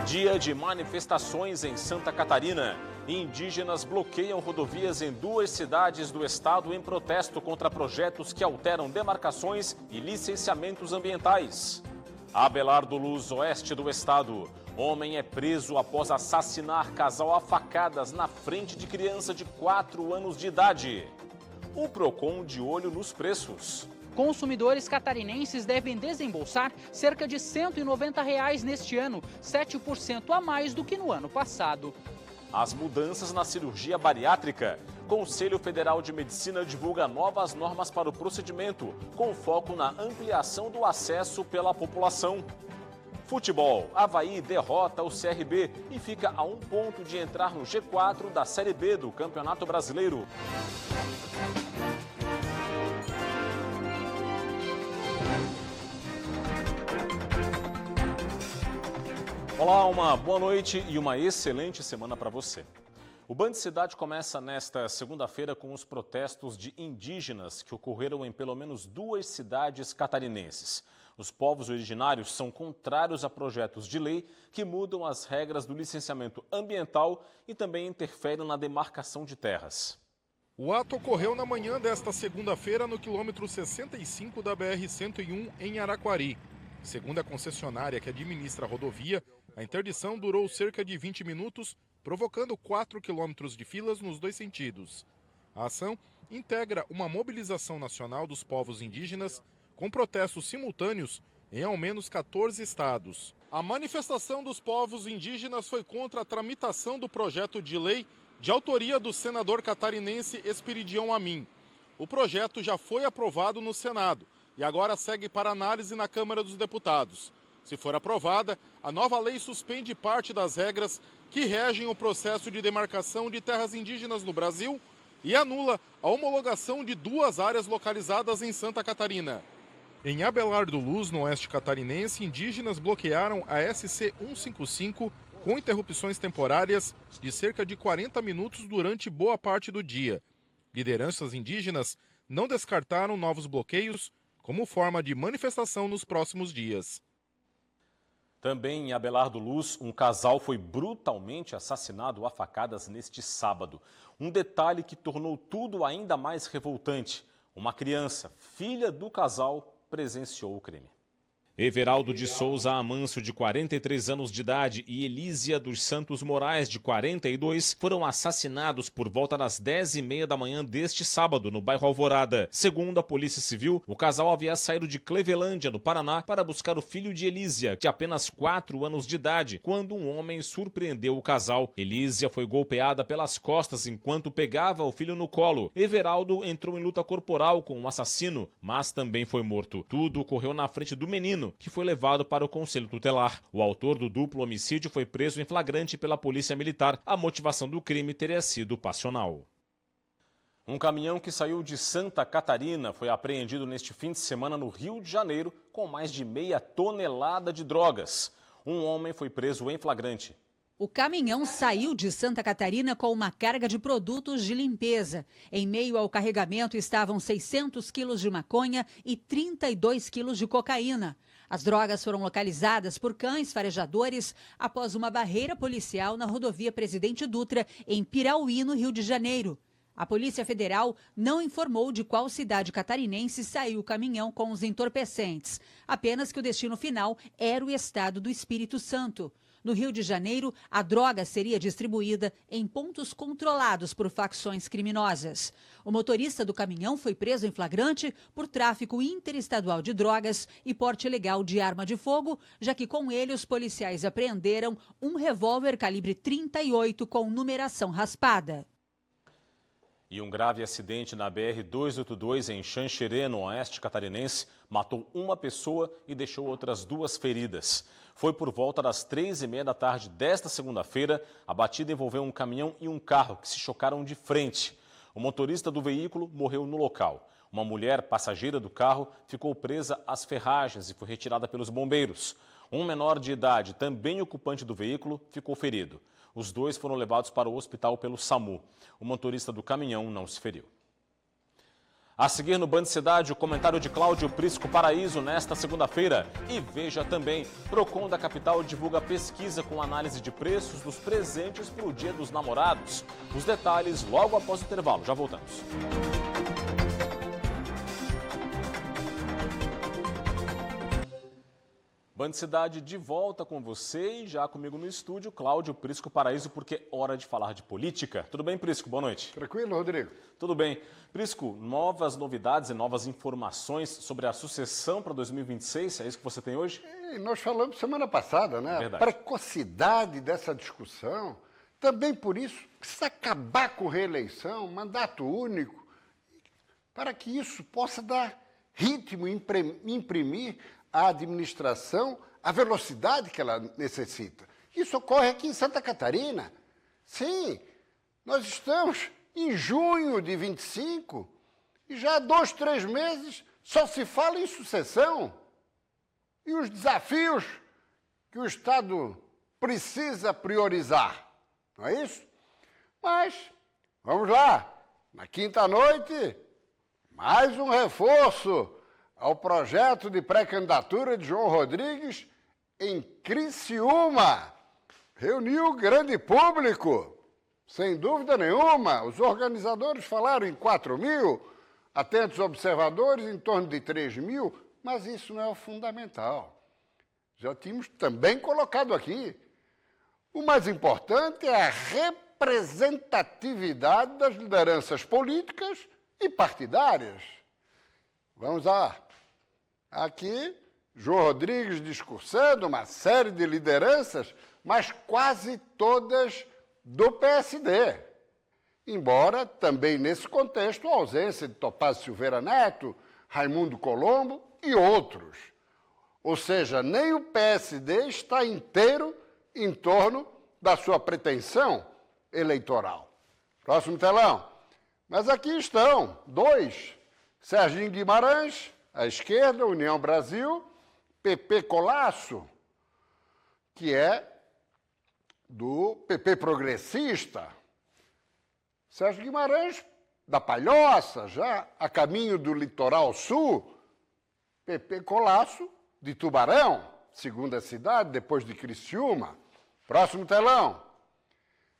Dia de manifestações em Santa Catarina. Indígenas bloqueiam rodovias em 2 cidades do estado em protesto contra projetos que alteram demarcações e licenciamentos ambientais. Abelardo Luz, oeste do estado. Homem é preso após assassinar casal a facadas na frente de criança de 4 anos de idade. O Procon de olho nos preços. Consumidores catarinenses devem desembolsar cerca de R$ 190 neste ano, 7% a mais do que no ano passado. As mudanças na cirurgia bariátrica. Conselho Federal de Medicina divulga novas normas para o procedimento, com foco na ampliação do acesso pela população. Futebol. Avaí derrota o CRB e fica a 1 ponto de entrar no G4 da Série B do Campeonato Brasileiro. Olá, uma boa noite e uma excelente semana para você. O Band Cidade começa nesta segunda-feira com os protestos de indígenas que ocorreram em pelo menos 2 cidades catarinenses. Os povos originários são contrários a projetos de lei que mudam as regras do licenciamento ambiental e também interferem na demarcação de terras. O ato ocorreu na manhã desta segunda-feira no quilômetro 65 da BR-101 em Araquari. Segundo a concessionária que administra a rodovia, a interdição durou cerca de 20 minutos, provocando 4 quilômetros de filas nos 2 sentidos. A ação integra uma mobilização nacional dos povos indígenas com protestos simultâneos em ao menos 14 estados. A manifestação dos povos indígenas foi contra a tramitação do projeto de lei de autoria do senador catarinense Esperidião Amin. O projeto já foi aprovado no Senado e agora segue para análise na Câmara dos Deputados. Se for aprovada, a nova lei suspende parte das regras que regem o processo de demarcação de terras indígenas no Brasil e anula a homologação de 2 áreas localizadas em Santa Catarina. Em Abelardo Luz, no oeste catarinense, indígenas bloquearam a SC 155 com interrupções temporárias de cerca de 40 minutos durante boa parte do dia. Lideranças indígenas não descartaram novos bloqueios como forma de manifestação nos próximos dias. Também em Abelardo Luz, um casal foi brutalmente assassinado a facadas neste sábado. Um detalhe que tornou tudo ainda mais revoltante. Uma criança, filha do casal, presenciou o crime. Everaldo de Souza Amâncio, de 43 anos de idade, e Elísia dos Santos Moraes, de 42, foram assassinados por volta das 10h30 da manhã deste sábado, no bairro Alvorada. Segundo a Polícia Civil, o casal havia saído de Clevelândia, no Paraná, para buscar o filho de Elísia, de apenas 4 anos de idade, quando um homem surpreendeu o casal. Elísia foi golpeada pelas costas enquanto pegava o filho no colo. Everaldo entrou em luta corporal com o assassino, mas também foi morto. Tudo ocorreu na frente do menino, que foi levado para o Conselho Tutelar. O autor do duplo homicídio foi preso em flagrante pela Polícia Militar. A motivação do crime teria sido passional. Um caminhão que saiu de Santa Catarina foi apreendido neste fim de semana no Rio de Janeiro com mais de meia tonelada de drogas. Um homem foi preso em flagrante. O caminhão saiu de Santa Catarina com uma carga de produtos de limpeza. Em meio ao carregamento estavam 600 quilos de maconha e 32 quilos de cocaína. As drogas foram localizadas por cães farejadores após uma barreira policial na rodovia Presidente Dutra, em Pirauí, no Rio de Janeiro. A Polícia Federal não informou de qual cidade catarinense saiu o caminhão com os entorpecentes, apenas que o destino final era o estado do Espírito Santo. No Rio de Janeiro, a droga seria distribuída em pontos controlados por facções criminosas. O motorista do caminhão foi preso em flagrante por tráfico interestadual de drogas e porte ilegal de arma de fogo, já que com ele os policiais apreenderam um revólver calibre 38 com numeração raspada. E um grave acidente na BR-282 em Xanxerê, no oeste catarinense, matou uma pessoa e deixou outras 2 feridas. Foi por volta das 3h30 da tarde desta segunda-feira. A batida envolveu um caminhão e um carro que se chocaram de frente. O motorista do veículo morreu no local. Uma mulher passageira do carro ficou presa às ferragens e foi retirada pelos bombeiros. Um menor de idade, também ocupante do veículo, ficou ferido. Os 2 foram levados para o hospital pelo SAMU. O motorista do caminhão não se feriu. A seguir no Band Cidade, o comentário de Cláudio Prisco Paraíso nesta segunda-feira. E veja também, Procon da capital divulga pesquisa com análise de preços dos presentes para o Dia dos Namorados. Os detalhes logo após o intervalo. Já voltamos. Band Cidade de volta com você e já comigo no estúdio, Cláudio Prisco Paraíso, porque é hora de falar de política. Tudo bem, Prisco? Boa noite. Tranquilo, Rodrigo? Tudo bem. Prisco, novas novidades e novas informações sobre a sucessão para 2026, é isso que você tem hoje? Nós falamos semana passada, né? Verdade. A precocidade dessa discussão, também por isso, precisa acabar com reeleição, mandato único, para que isso possa dar ritmo, imprimir à administração a velocidade que ela necessita. Isso ocorre aqui em Santa Catarina. Sim, nós estamos em junho de 25 e já há 2, 3 meses só se fala em sucessão. E os desafios que o Estado precisa priorizar, não é isso? Mas, vamos lá, na quinta-noite, mais um reforço ao projeto de pré-candidatura de João Rodrigues em Criciúma. Reuniu grande público, sem dúvida nenhuma. Os organizadores falaram em 4 mil, atentos observadores em torno de 3 mil, mas isso não é o fundamental. Já tínhamos também colocado aqui. O mais importante é a representatividade das lideranças políticas e partidárias. Vamos lá. Aqui, João Rodrigues discursando uma série de lideranças, mas quase todas do PSD. Embora, também nesse contexto, a ausência de Topázio Silveira Neto, Raimundo Colombo e outros. Ou seja, nem o PSD está inteiro em torno da sua pretensão eleitoral. Próximo telão. Mas aqui estão 2. Serginho Guimarães, à esquerda, União Brasil, PP Colasso, que é do PP progressista. Sérgio Guimarães, da Palhoça, já a caminho do litoral sul. PP Colasso, de Tubarão, segunda cidade, depois de Criciúma. Próximo telão.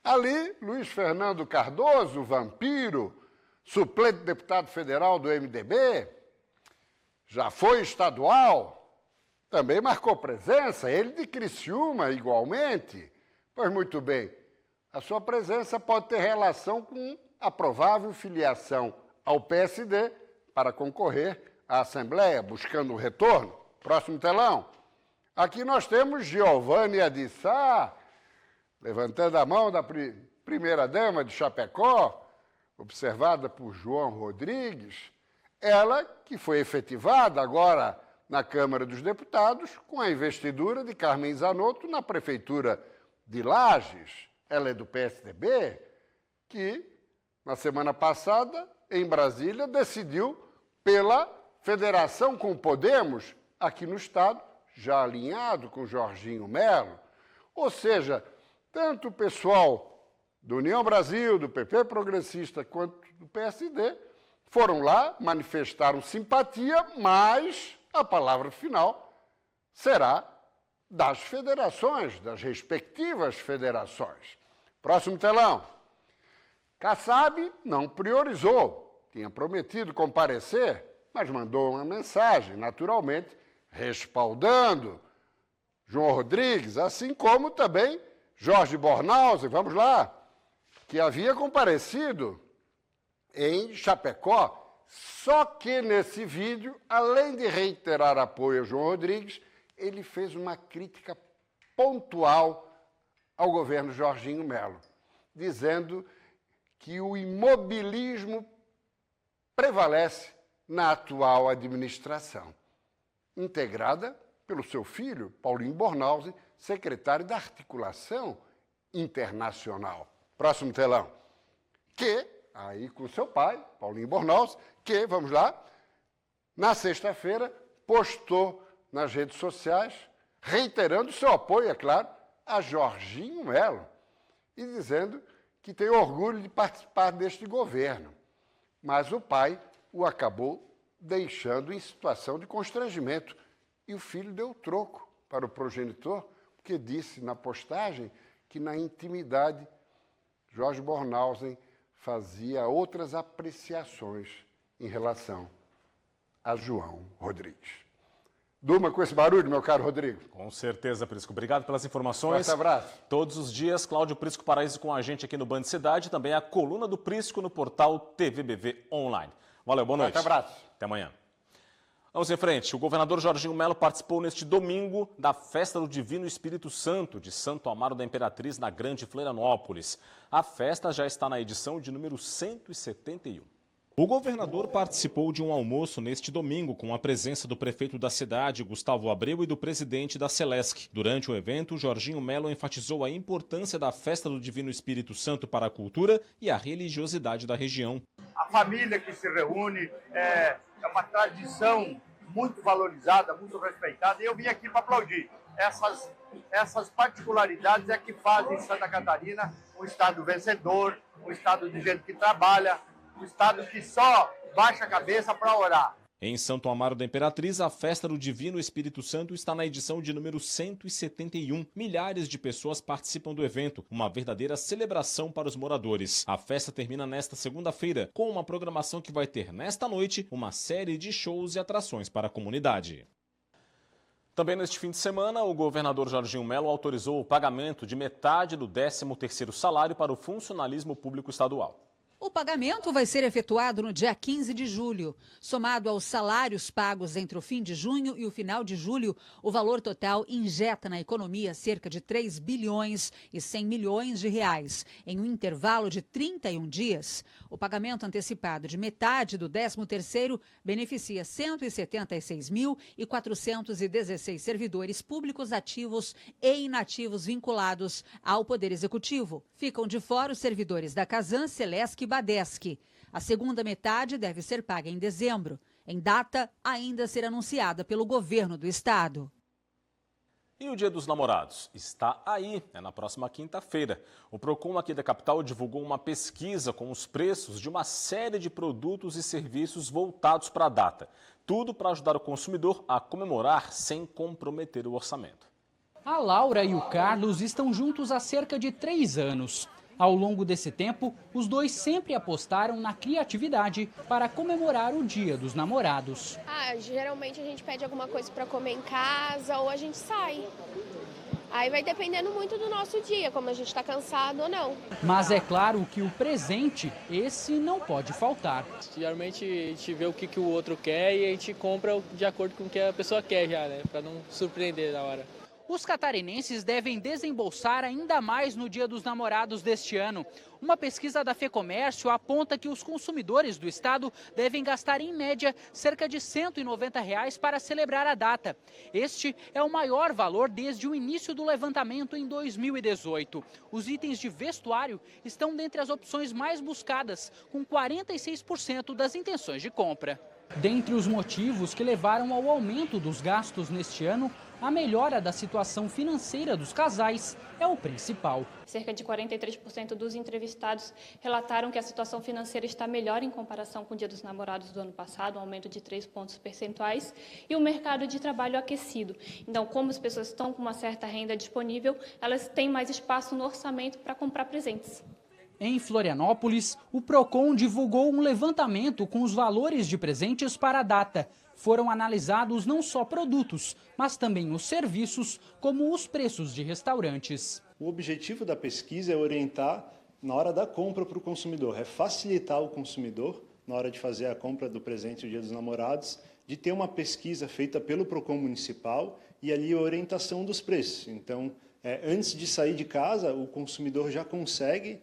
Ali, Luiz Fernando Cardoso, vampiro, suplente deputado federal do MDB, já foi estadual, também marcou presença, ele de Criciúma igualmente. Pois muito bem, a sua presença pode ter relação com a provável filiação ao PSD para concorrer à Assembleia, buscando o retorno. Próximo telão. Aqui nós temos Giovanni Adissá, levantando a mão da primeira-dama de Chapecó, observada por João Rodrigues, ela que foi efetivada agora na Câmara dos Deputados com a investidura de Carmen Zanotto na Prefeitura de Lages. Ela é do PSDB, que na semana passada, em Brasília, decidiu pela federação com o Podemos, aqui no Estado, já alinhado com Jorginho Melo. Ou seja, tanto o pessoal do União Brasil, do PP progressista, quanto do PSD, foram lá, manifestaram simpatia, mas a palavra final será das federações, das respectivas federações. Próximo telão. Kassab não priorizou, tinha prometido comparecer, mas mandou uma mensagem, naturalmente, respaldando João Rodrigues, assim como também Jorge Bornhausen, vamos lá, que havia comparecido em Chapecó, só que nesse vídeo, além de reiterar apoio a João Rodrigues, ele fez uma crítica pontual ao governo Jorginho Melo, dizendo que o imobilismo prevalece na atual administração, integrada pelo seu filho, Paulinho Bornhausen, secretário da Articulação Internacional. Próximo telão. Que, aí com seu pai, Paulinho Bornhausen, que, vamos lá, na sexta-feira, postou nas redes sociais, reiterando seu apoio, é claro, a Jorginho Melo, e dizendo que tem orgulho de participar deste governo. Mas o pai o acabou deixando em situação de constrangimento. E o filho deu troco para o progenitor, porque disse na postagem que na intimidade Jorge Bornhausen fazia outras apreciações em relação a João Rodrigues. Durma com esse barulho, meu caro Rodrigo. Com certeza, Prisco. Obrigado pelas informações. Forte abraço. Todos os dias, Cláudio Prisco Paraíso com a gente aqui no Band Cidade, também a coluna do Prisco no portal TVBV Online. Valeu, boa noite. Forte abraço. Até amanhã. Vamos em frente. O governador Jorginho Melo participou neste domingo da Festa do Divino Espírito Santo de Santo Amaro da Imperatriz, na Grande Florianópolis. A festa já está na edição de número 171. O governador participou de um almoço neste domingo com a presença do prefeito da cidade, Gustavo Abreu, e do presidente da Celesc. Durante o evento, Jorginho Melo enfatizou a importância da Festa do Divino Espírito Santo para a cultura e a religiosidade da região. A família que se reúne é uma tradição muito valorizada, muito respeitada, e eu vim aqui para aplaudir. Essas particularidades é que fazem Santa Catarina um estado vencedor, um estado de gente que trabalha, um estado que só baixa a cabeça para orar. Em Santo Amaro da Imperatriz, a Festa do Divino Espírito Santo está na edição de número 171. Milhares de pessoas participam do evento, uma verdadeira celebração para os moradores. A festa termina nesta segunda-feira, com uma programação que vai ter nesta noite uma série de shows e atrações para a comunidade. Também neste fim de semana, o governador Jorginho Melo autorizou o pagamento de metade do 13º salário para o funcionalismo público estadual. O pagamento vai ser efetuado no dia 15 de julho. Somado aos salários pagos entre o fim de junho e o final de julho, o valor total injeta na economia cerca de 3 bilhões e 100 milhões de reais, em um intervalo de 31 dias. O pagamento antecipado de metade do 13º beneficia 176.416 servidores públicos ativos e inativos vinculados ao Poder Executivo. Ficam de fora os servidores da Casan, Celesc e Badesc. A segunda metade deve ser paga em dezembro, em data ainda a ser anunciada pelo governo do estado. E o Dia dos Namorados? Está aí, é na próxima quinta-feira. O Procon aqui da capital divulgou uma pesquisa com os preços de uma série de produtos e serviços voltados para a data. Tudo para ajudar o consumidor a comemorar sem comprometer o orçamento. A Laura e o Carlos estão juntos há cerca de 3 anos. Ao longo desse tempo, os dois sempre apostaram na criatividade para comemorar o Dia dos Namorados. Geralmente a gente pede alguma coisa para comer em casa ou a gente sai. Aí vai dependendo muito do nosso dia, como a gente está cansado ou não. Mas é claro que o presente, esse não pode faltar. Geralmente a gente vê o que o outro quer e a gente compra de acordo com o que a pessoa quer já, né? Para não surpreender na hora. Os catarinenses devem desembolsar ainda mais no Dia dos Namorados deste ano. Uma pesquisa da FEComércio aponta que os consumidores do estado devem gastar, em média, cerca de R$ 190 para celebrar a data. Este é o maior valor desde o início do levantamento em 2018. Os itens de vestuário estão dentre as opções mais buscadas, com 46% das intenções de compra. Dentre os motivos que levaram ao aumento dos gastos neste ano, a melhora da situação financeira dos casais é o principal. Cerca de 43% dos entrevistados relataram que a situação financeira está melhor em comparação com o Dia dos Namorados do ano passado, um aumento de 3 pontos percentuais, e o mercado de trabalho aquecido. Então, como as pessoas estão com uma certa renda disponível, elas têm mais espaço no orçamento para comprar presentes. Em Florianópolis, o Procon divulgou um levantamento com os valores de presentes para a data. Foram analisados não só produtos, mas também os serviços, como os preços de restaurantes. O objetivo da pesquisa é orientar na hora da compra para o consumidor, é facilitar o consumidor, na hora de fazer a compra do presente no Dia dos Namorados, de ter uma pesquisa feita pelo Procon Municipal e ali a orientação dos preços. Então, antes de sair de casa, o consumidor já consegue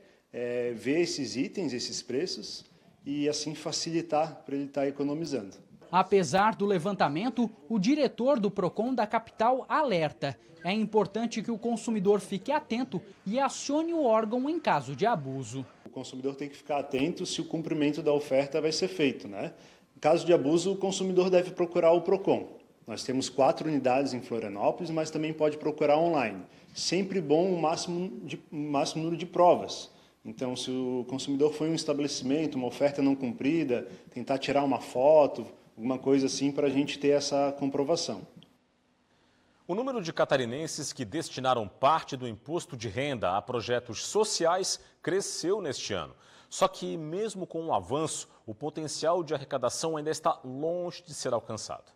ver esses itens, esses preços, e assim facilitar para ele estar economizando. Apesar do levantamento, o diretor do Procon da capital alerta. É importante que o consumidor fique atento e acione o órgão em caso de abuso. O consumidor tem que ficar atento se o cumprimento da oferta vai ser feito, né? Em caso de abuso, o consumidor deve procurar o Procon. Nós temos 4 unidades em Florianópolis, mas também pode procurar online. Sempre bom o máximo número de provas. Então, se o consumidor foi em um estabelecimento, uma oferta não cumprida, tentar tirar uma foto, alguma coisa assim, para a gente ter essa comprovação. O número de catarinenses que destinaram parte do imposto de renda a projetos sociais cresceu neste ano. Só que, mesmo com o avanço, o potencial de arrecadação ainda está longe de ser alcançado.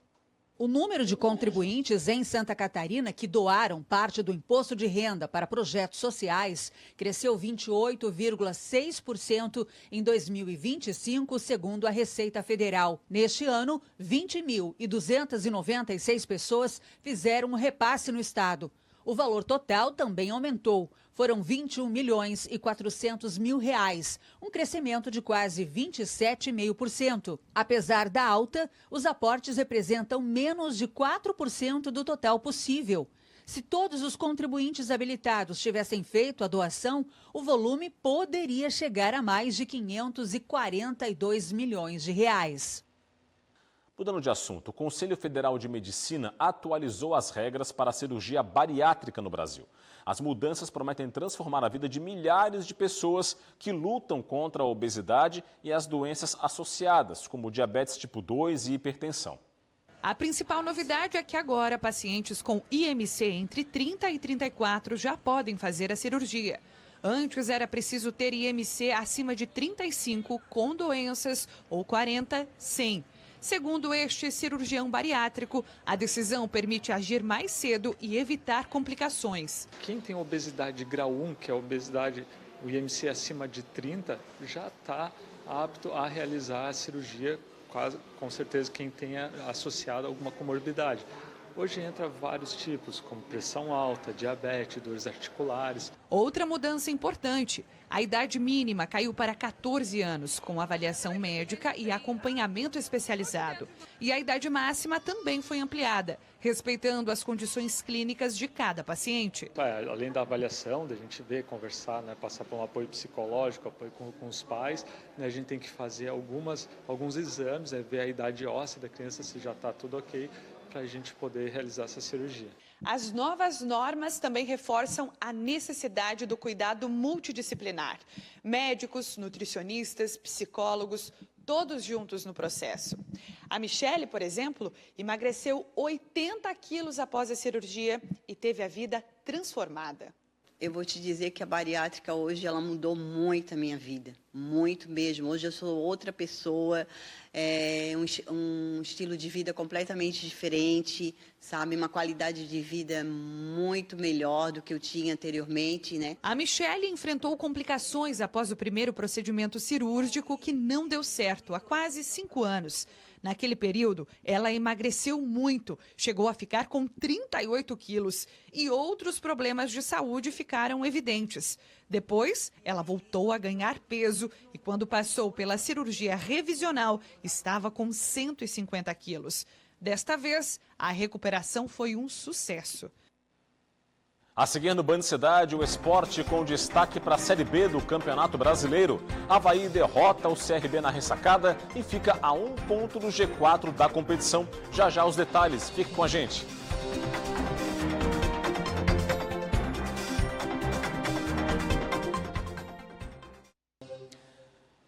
O número de contribuintes em Santa Catarina que doaram parte do imposto de renda para projetos sociais cresceu 28,6% em 2025, segundo a Receita Federal. Neste ano, 20.296 pessoas fizeram um repasse no estado. O valor total também aumentou. Foram 21.400.000 reais, um crescimento de quase 27,5%. Apesar da alta, os aportes representam menos de 4% do total possível. Se todos os contribuintes habilitados tivessem feito a doação, o volume poderia chegar a mais de 542 milhões de reais. Mudando de assunto, o Conselho Federal de Medicina atualizou as regras para a cirurgia bariátrica no Brasil. As mudanças prometem transformar a vida de milhares de pessoas que lutam contra a obesidade e as doenças associadas, como diabetes tipo 2 e hipertensão. A principal novidade é que agora pacientes com IMC entre 30 e 34 já podem fazer a cirurgia. Antes era preciso ter IMC acima de 35 com doenças ou 40 sem. Segundo este cirurgião bariátrico, a decisão permite agir mais cedo e evitar complicações. Quem tem obesidade grau 1, que é a obesidade, o IMC acima de 30, já está apto a realizar a cirurgia, quase, com certeza quem tenha associado alguma comorbidade. Hoje entra vários tipos, como pressão alta, diabetes, dores articulares. Outra mudança importante, a idade mínima caiu para 14 anos, com avaliação médica e acompanhamento especializado. E a idade máxima também foi ampliada, respeitando as condições clínicas de cada paciente. Além da avaliação, da gente ver, conversar, passar por um apoio psicológico, apoio com os pais, a gente tem que fazer alguns exames, ver a idade óssea da criança, se já está tudo ok, para a gente poder realizar essa cirurgia. As novas normas também reforçam a necessidade do cuidado multidisciplinar. Médicos, nutricionistas, psicólogos, todos juntos no processo. A Michele, por exemplo, emagreceu 80 quilos após a cirurgia e teve a vida transformada. Eu vou te dizer que a bariátrica hoje ela mudou muito a minha vida, muito mesmo. Hoje eu sou outra pessoa, um estilo de vida completamente diferente, sabe? Uma qualidade de vida muito melhor do que eu tinha anteriormente, né? A Michele enfrentou complicações após o primeiro procedimento cirúrgico que não deu certo há quase 5 anos. Naquele período, ela emagreceu muito, chegou a ficar com 38 quilos e outros problemas de saúde ficaram evidentes. Depois, ela voltou a ganhar peso e quando passou pela cirurgia revisional, estava com 150 quilos. Desta vez, a recuperação foi um sucesso. A seguir no Band Cidade, o esporte com destaque para a Série B do Campeonato Brasileiro. Avaí derrota o CRB na ressacada e fica a 1 ponto do G4 da competição. Já já os detalhes, fique com a gente.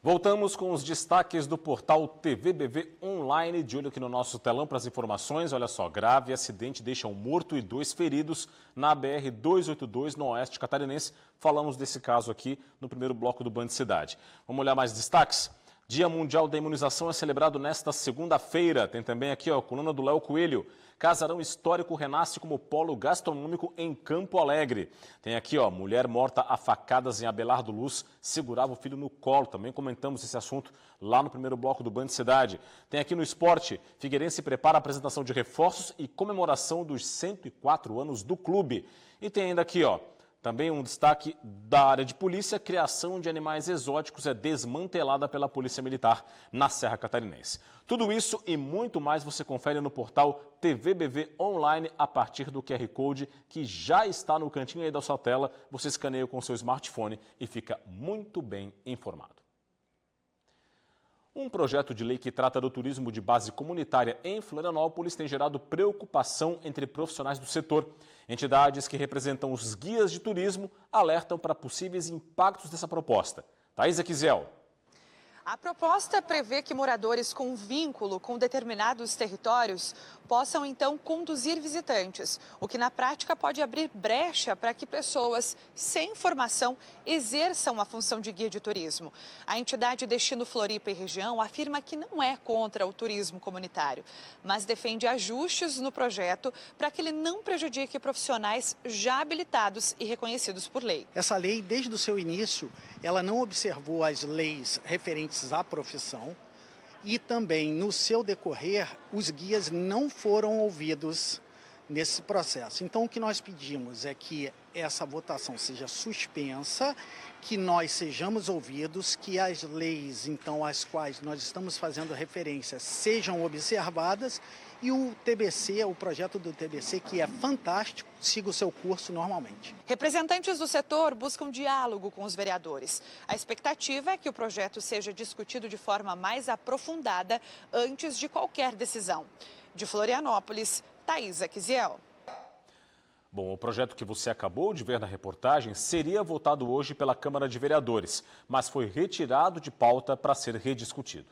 Voltamos com os destaques do portal TVBV Online. De olho aqui no nosso telão para as informações. Olha só, grave acidente deixa um morto e 2 feridos na BR-282 no oeste catarinense. Falamos desse caso aqui no primeiro bloco do Band Cidade. Vamos olhar mais destaques? Dia Mundial da Imunização é celebrado nesta segunda-feira. Tem também aqui a coluna do Léo Coelho. Casarão histórico renasce como polo gastronômico em Campo Alegre. Tem aqui, mulher morta a facadas em Abelardo Luz, segurava o filho no colo. Também comentamos esse assunto lá no primeiro bloco do Band Cidade. Tem aqui no esporte, Figueirense prepara a apresentação de reforços e comemoração dos 104 anos do clube. E tem ainda aqui, também um destaque da área de polícia, criação de animais exóticos é desmantelada pela Polícia Militar na Serra Catarinense. Tudo isso e muito mais você confere no portal TVBV Online a partir do QR Code que já está no cantinho aí da sua tela. Você escaneia com o seu smartphone e fica muito bem informado. Um projeto de lei que trata do turismo de base comunitária em Florianópolis tem gerado preocupação entre profissionais do setor. Entidades que representam os guias de turismo alertam para possíveis impactos dessa proposta. Thaisa Kizel. A proposta prevê que moradores com vínculo com determinados territórios possam, então, conduzir visitantes, o que na prática pode abrir brecha para que pessoas sem formação exerçam a função de guia de turismo. A entidade Destino Floripa e Região afirma que não é contra o turismo comunitário, mas defende ajustes no projeto para que ele não prejudique profissionais já habilitados e reconhecidos por lei. Essa lei, desde o seu início, ela não observou as leis referentes à profissão e também, no seu decorrer, os guias não foram ouvidos nesse processo. Então, o que nós pedimos é que essa votação seja suspensa, que nós sejamos ouvidos, que as leis, então, às quais nós estamos fazendo referência, sejam observadas e o TBC, o projeto do TBC, que é fantástico, siga o seu curso normalmente. Representantes do setor buscam diálogo com os vereadores. A expectativa é que o projeto seja discutido de forma mais aprofundada antes de qualquer decisão. De Florianópolis, Thaisa Kizel. Bom, o projeto que você acabou de ver na reportagem seria votado hoje pela Câmara de Vereadores, mas foi retirado de pauta para ser rediscutido.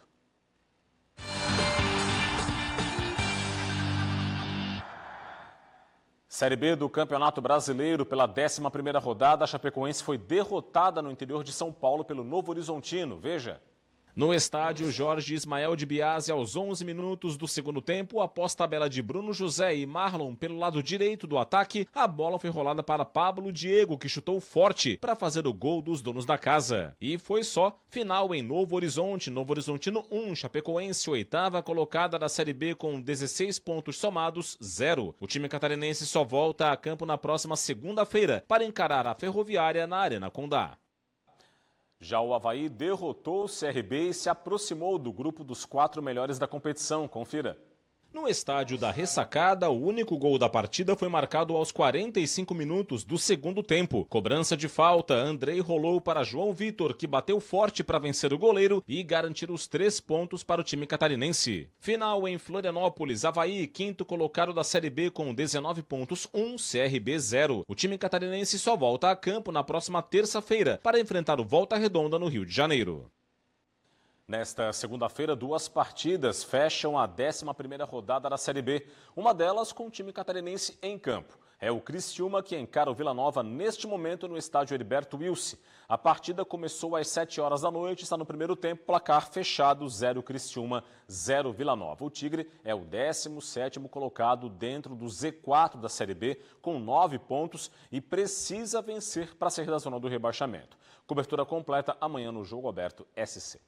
Série B do Campeonato Brasileiro, pela 11ª rodada, a Chapecoense foi derrotada no interior de São Paulo pelo Novo Horizontino. Veja. No estádio Jorge Ismael de Biasi, aos 11 minutos do segundo tempo, após tabela de Bruno José e Marlon pelo lado direito do ataque, a bola foi rolada para Pablo Diego, que chutou forte para fazer o gol dos donos da casa. E foi só, final em Novo Horizonte, Novo Horizontino 1, Chapecoense, 8ª colocada da Série B com 16 pontos somados, 0. O time catarinense só volta a campo na próxima segunda-feira para encarar a Ferroviária na Arena Condá. Já o Avaí derrotou o CRB e se aproximou do grupo dos 4 melhores da competição. Confira. No estádio da Ressacada, o único gol da partida foi marcado aos 45 minutos do segundo tempo. Cobrança de falta, Andrei rolou para João Vitor, que bateu forte para vencer o goleiro e garantir os 3 pontos para o time catarinense. Final em Florianópolis, Avaí, 5º colocado da Série B com 19 pontos, 1, CRB 0. O time catarinense só volta a campo na próxima terça-feira para enfrentar o Volta Redonda no Rio de Janeiro. Nesta segunda-feira, 2 partidas fecham a 11ª rodada da Série B, uma delas com o time catarinense em campo. É o Criciúma que encara o Vila Nova neste momento no estádio Heriberto Wilson. A partida começou às 7 horas da noite, está no primeiro tempo, placar fechado, 0 Criciúma, 0 Vila Nova. O Tigre é o 17º colocado dentro do Z4 da Série B, com 9 pontos e precisa vencer para sair da zona do rebaixamento. Cobertura completa amanhã no Jogo Aberto SC.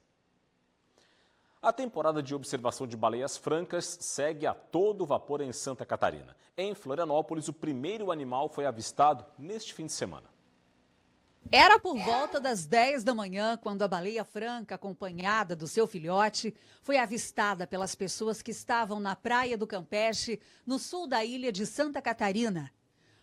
A temporada de observação de baleias francas segue a todo vapor em Santa Catarina. Em Florianópolis, o primeiro animal foi avistado neste fim de semana. Era por volta das 10 da manhã quando a baleia franca, acompanhada do seu filhote, foi avistada pelas pessoas que estavam na praia do Campeche, no sul da ilha de Santa Catarina.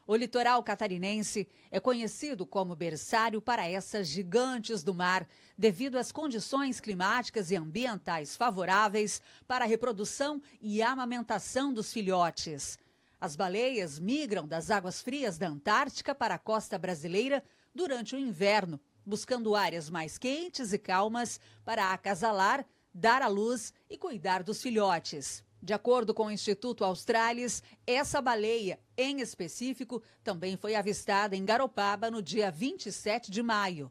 O litoral catarinense é conhecido como berçário para essas gigantes do mar, devido às condições climáticas e ambientais favoráveis para a reprodução e amamentação dos filhotes. As baleias migram das águas frias da Antártica para a costa brasileira durante o inverno, buscando áreas mais quentes e calmas para acasalar, dar à luz e cuidar dos filhotes. De acordo com o Instituto Australis, essa baleia, em específico, também foi avistada em Garopaba no dia 27 de maio.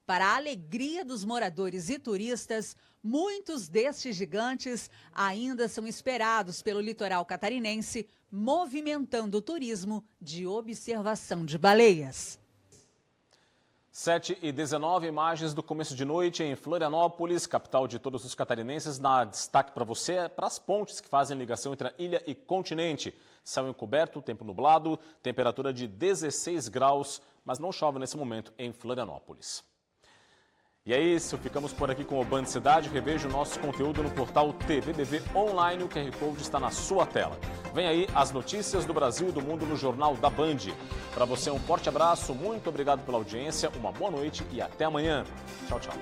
Para a alegria dos moradores e turistas, muitos destes gigantes ainda são esperados pelo litoral catarinense, movimentando o turismo de observação de baleias. 7h19, imagens do começo de noite em Florianópolis, capital de todos os catarinenses. Na destaque para você, para as pontes que fazem ligação entre a ilha e continente. Céu encoberto, tempo nublado, temperatura de 16 graus, mas não chove nesse momento em Florianópolis. E é isso, ficamos por aqui com o Band Cidade. Reveja o nosso conteúdo no portal TVBV Online, o QR Code está na sua tela. Vem aí as notícias do Brasil e do mundo no Jornal da Band. Para você um forte abraço, muito obrigado pela audiência, uma boa noite e até amanhã. Tchau, tchau.